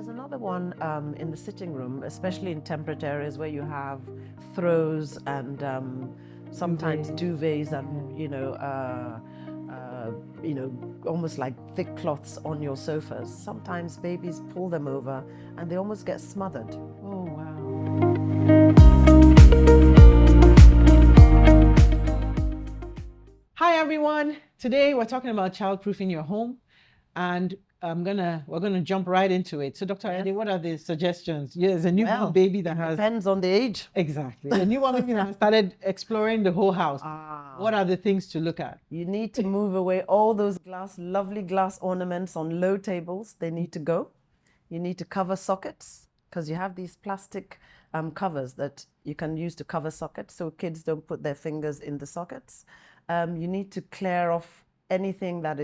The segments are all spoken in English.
There's another one in the sitting room, especially in temperate areas where you have throws and sometimes duvets and almost like thick cloths on your sofas. Sometimes babies pull them over and they almost get smothered. Oh, wow. Hi, everyone. Today we're talking about childproofing your home, and we're gonna jump right into it. So, Dr. Ayoade, what are the suggestions? There's a newborn baby that has depends on the age. Exactly. A newborn baby that has started exploring the whole house. What are the things to look at? You need to move away all those lovely glass ornaments on low tables. They need to go. You need to cover sockets because you have these plastic covers that you can use to cover sockets so kids don't put their fingers in the sockets. You need to clear off anything that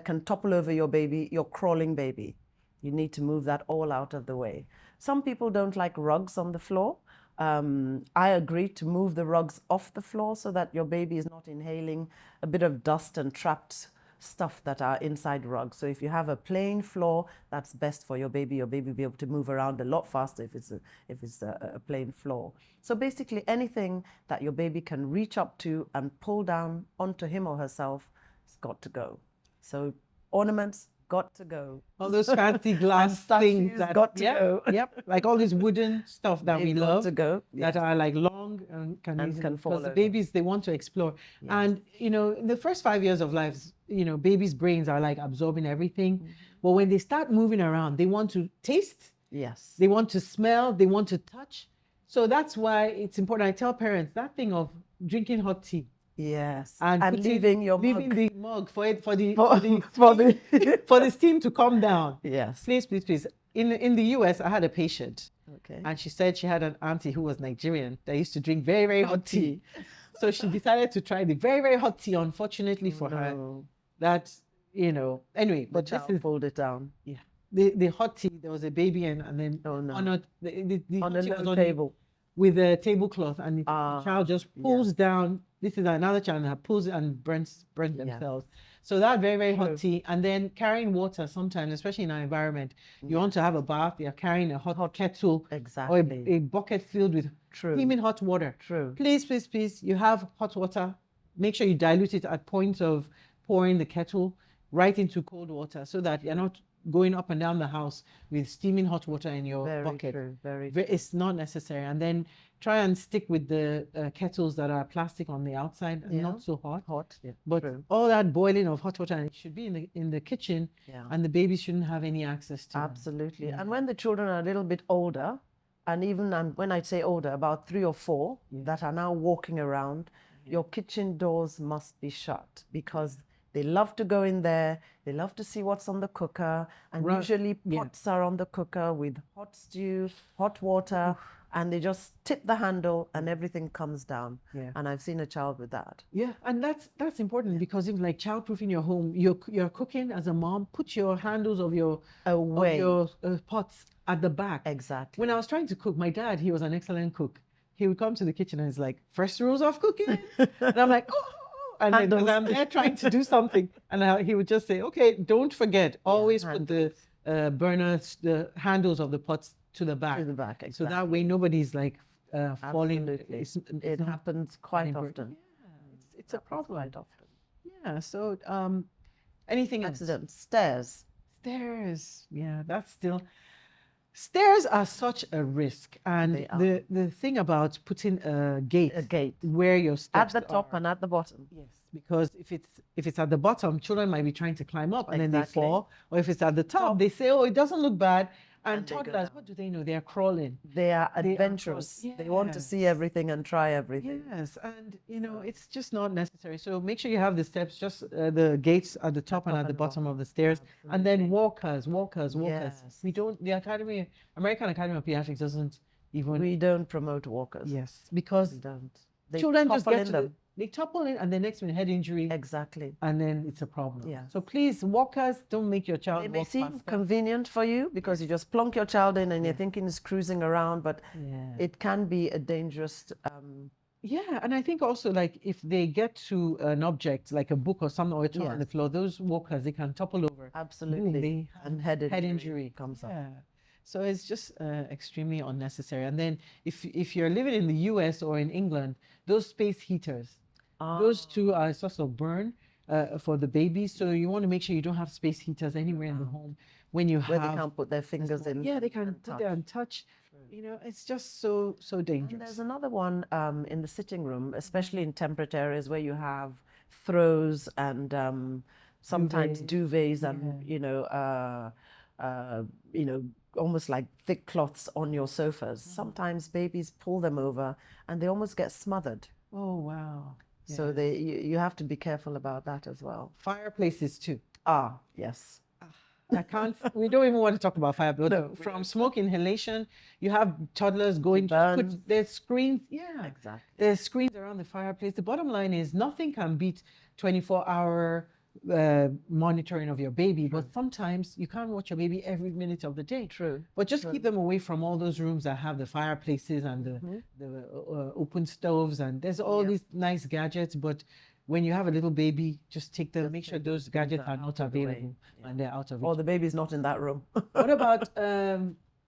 can topple over your baby, your crawling baby. You need to move that all out of the way. Some people don't like rugs on the floor. I agree to move the rugs off the floor so that your baby is not inhaling a bit of dust and trapped stuff that are inside rugs. So if you have a plain floor, that's best for your baby. Your baby will be able to move around a lot faster if it's a plain floor. So basically anything that your baby can reach up to and pull down onto him or herself has got to go. So ornaments got to go. All those fancy glass things that got to go. Yep, like all this wooden stuff that we love to go. That are like long and can fall. Because the babies, they want to explore. Yes. And in the first 5 years of life, babies' brains are like absorbing everything. Mm-hmm. But when they start moving around, they want to taste. Yes. They want to smell. They want to touch. So that's why it's important. I tell parents that thing of drinking hot tea. Yes, and leaving the mug for the steam to come down. Yes, please. In the US, I had a patient, okay, and she said she had an auntie who was Nigerian that used to drink very, very hot tea. So she decided to try the very, very hot tea. Unfortunately for her, that anyway, but the child pulled it down. Yeah, the hot tea. There was a baby and then on a little table with a tablecloth, and the child just pulls down. This is another child that pulls it and burns themselves. Yeah. So that very, very hot tea, and then carrying water sometimes, especially in our environment, you want to have a bath, you're carrying a hot kettle, exactly, or a bucket filled with steaming hot water. True. Please, you have hot water. Make sure you dilute it at point of pouring the kettle right into cold water so that you're not going up and down the house with steaming hot water in your bucket. Very true. It's not necessary. And then try and stick with the kettles that are plastic on the outside and not so hot. Yeah, but all that boiling of hot water, and it should be in the kitchen, and the baby shouldn't have any access to Absolutely. And when the children are a little bit older, and even when I say older, about 3 or 4 that are now walking around, your kitchen doors must be shut because they love to go in there. They love to see what's on the cooker. And usually pots are on the cooker with hot stew, hot water, and they just tip the handle and everything comes down. Yeah. And I've seen a child with that. Yeah, and that's important because if like childproofing your home, you're cooking as a mom, put your handles of your pots at the back. Exactly. When I was trying to cook, my dad, he was an excellent cook. He would come to the kitchen and he's like, first rules of cooking. And I'm like, and then I'm there trying to do something, and he would just say, "Okay, don't forget, always put the burners, the handles of the pots to the back, exactly. So that way nobody's like falling." It happens quite often. Yeah, it's a problem. Quite often. Yeah. So, anything accident? Stairs. Yeah, that's still. Stairs are such a risk, and the thing about putting a gate where your steps at the top and at the bottom. Yes, because if it's at the bottom, children might be trying to climb up and then they fall, or if it's at the top, they say, "Oh, it doesn't look bad." And toddlers, what do they know? They're crawling. They are adventurous. They want to see everything and try everything. Yes, and it's just not necessary. So make sure you have the steps, just the gates at the top and at the bottom of the stairs. Absolutely. And then walkers. Yes. We don't, American Academy of Pediatrics doesn't even. We don't promote walkers. Yes, because we don't. Children just get to them. They topple in and the next one head injury. Exactly. And then it's a problem. Yeah. So please, walkers, don't make your child walk faster. They may seem convenient for you because you just plonk your child in and you're thinking it's cruising around, but it can be a dangerous... Yeah, and I think also like if they get to an object like a book or something or a toy on the floor, those walkers, they can topple over. Absolutely. And head injury comes up. So it's just extremely unnecessary. And then if you're living in the US or in England, those space heaters, those two are a source of burn for the babies. So you want to make sure you don't have space heaters anywhere in the home when you Where have. they can't put their fingers in. Yeah, they can put there and touch. You know, it's just so dangerous. And there's another one in the sitting room, especially in temperate areas where you have throws and sometimes duvets and almost like thick cloths on your sofas. Sometimes babies pull them over and they almost get smothered. Oh wow! So you have to be careful about that as well. Fireplaces too. Yes. I can't. We don't even want to talk about fire. But from smoke inhalation, you have toddlers going to put their screens. Yeah, exactly. There's screens around the fireplace. The bottom line is nothing can beat 24-hour monitoring of your baby. True. But sometimes you can't watch your baby every minute of the day. True. But just keep them away from all those rooms that have the fireplaces and the open stoves, and there's all these nice gadgets. But when you have a little baby, just take them, make sure those gadgets are not available and they're out of reach. Or the baby's not in that room. What about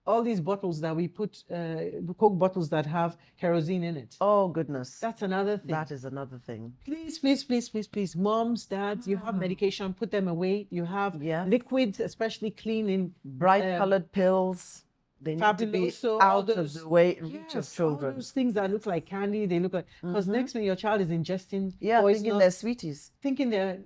all these bottles that we put, Coke bottles that have kerosene in it? Oh, goodness. That's another thing. That is another thing. Please, moms, dads, you have medication, put them away. You have liquids, especially clean in bright colored pills. They need to be out of the reach of children. All those things that look like candy, they look like, because next minute your child is ingesting thinking they're sweeties. Thinking they're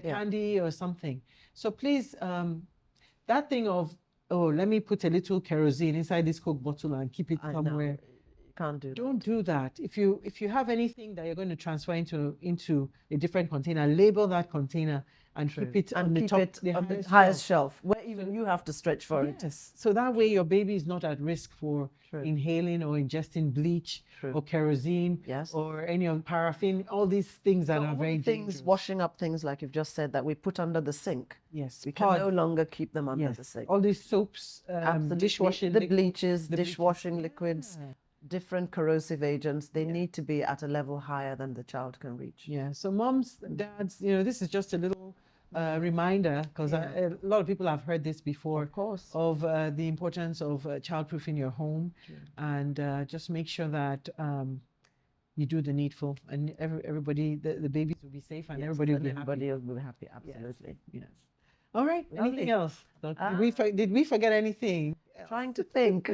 candy or something. So please, that thing of, let me put a little kerosene inside this Coke bottle and keep it somewhere. You can't do that. Don't do that. If you have anything that you're going to transfer into a different container, label that container and keep it on the highest shelf, where even you have to stretch for it. So that way your baby is not at risk for inhaling or ingesting bleach or kerosene or any of paraffin, all these things that are very dangerous. Washing up things like you've just said that we put under the sink. Yes. We can no longer keep them under the sink. All these soaps, dishwashing, the bleaches, dishwashing liquids. Different corrosive agents, they need to be at a level higher than the child can reach. Yeah, so moms, dads, this is just a little reminder, because a lot of people have heard this before, of course, of the importance of childproofing your home, and just make sure that you do the needful, and everybody, the babies will be safe, and everybody will be happy. Everybody will be happy, absolutely. Yes. All right, anything else? Did we forget anything? Trying to think.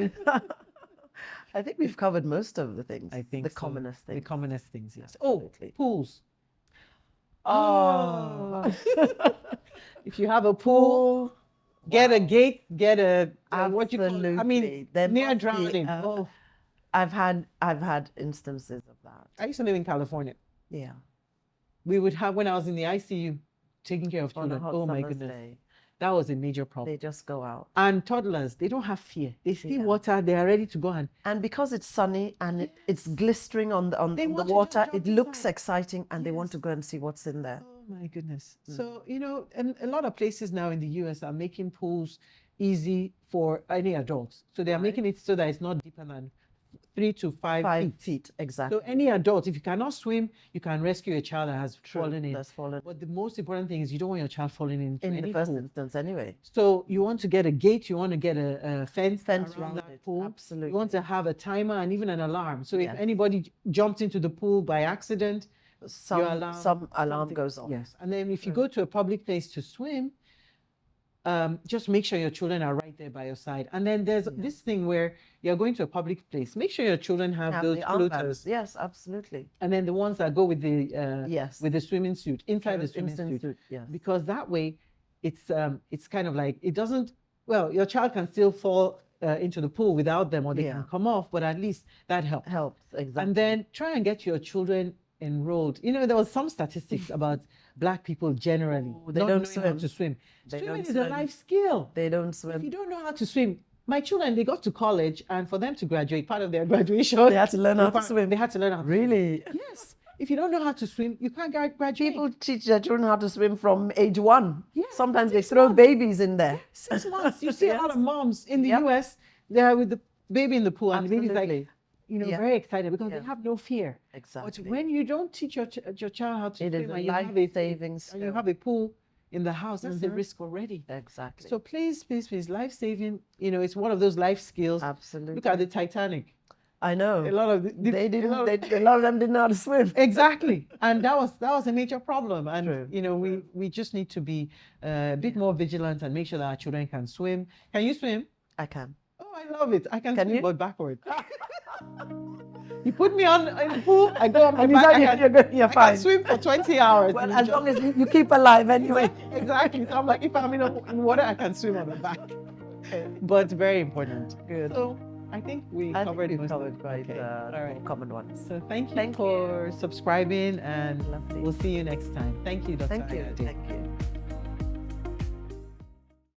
I think we've covered most of the things. I think the commonest things. The commonest things, yes. Absolutely. Pools. If you have a pool, get a gate, get a what you call it? I mean, near drowning. I've had instances of that. I used to live in California. Yeah. We would have, when I was in the ICU taking care of children. Oh my goodness. Day. That was a major problem. They just go out. And toddlers, they don't have fear. They see water, they are ready to go. And because it's sunny and it's glistering on the water, it looks exciting and they want to go and see what's in there. Oh my goodness. So, and a lot of places now in the US are making pools easy for any adults. So they are making it so that it's not deeper than 3 to 5 feet. Exactly. So any adult, if you cannot swim, you can rescue a child that has fallen in. That's fallen. But the most important thing is you don't want your child falling in the first instance anyway. So you want to get a gate, you want to get a fence around that pool. Absolutely. You want to have a timer and even an alarm. So if anybody jumps into the pool by accident, some alarm goes off. Yes. And then if you go to a public place to swim, just make sure your children are right there by your side. And then there's this thing where you're going to a public place. Make sure your children have those floaters. Yes, absolutely. And then the ones that go with the swimming suit, inside the swimming suit. Yes. Because that way, it's kind of like, it doesn't, your child can still fall into the pool without them, or they can come off, but at least that helps. Helps, exactly. And then try and get your children enrolled. There was some statistics about Black people generally they don't know how to swim. Swimming is a life skill. They don't swim. If you don't know how to swim, my children, they got to college, and for them to graduate, part of their graduation, they had to learn how to swim. They had to learn how to Really? swim. Yes. If you don't know how to swim, you can't graduate. People teach their children how to swim from age 1. Yeah, sometimes they throw babies in there. 6 months. You see a lot of moms in the US, they're with the baby in the pool, and the baby's like, very excited because they have no fear. Exactly. But when you don't teach your child how to swim, it is a life-saving skill. And you have a pool, in the house, that's a risk already. Exactly. So please, please, please, life saving, it's one of those life skills. Absolutely. Look at the Titanic. I know. A lot of a lot of them didn't know how to swim. Exactly. And that was a major problem. And True. we just need to be a bit more vigilant and make sure that our children can swim. Can you swim? I can. Oh, I love it. I can swim, you? but backward. You put me in the pool, I go on my back. You're fine. I can swim for 20 hours. Well, as long as you keep alive anyway. Exactly. So I'm like, if I'm in water, I can swim on the back. But very important. Good. So I think we covered quite common ones. So thank you for subscribing, and Lovely. we'll see you next time. Thank you, Dr. Thank you. Ayoade. Thank you.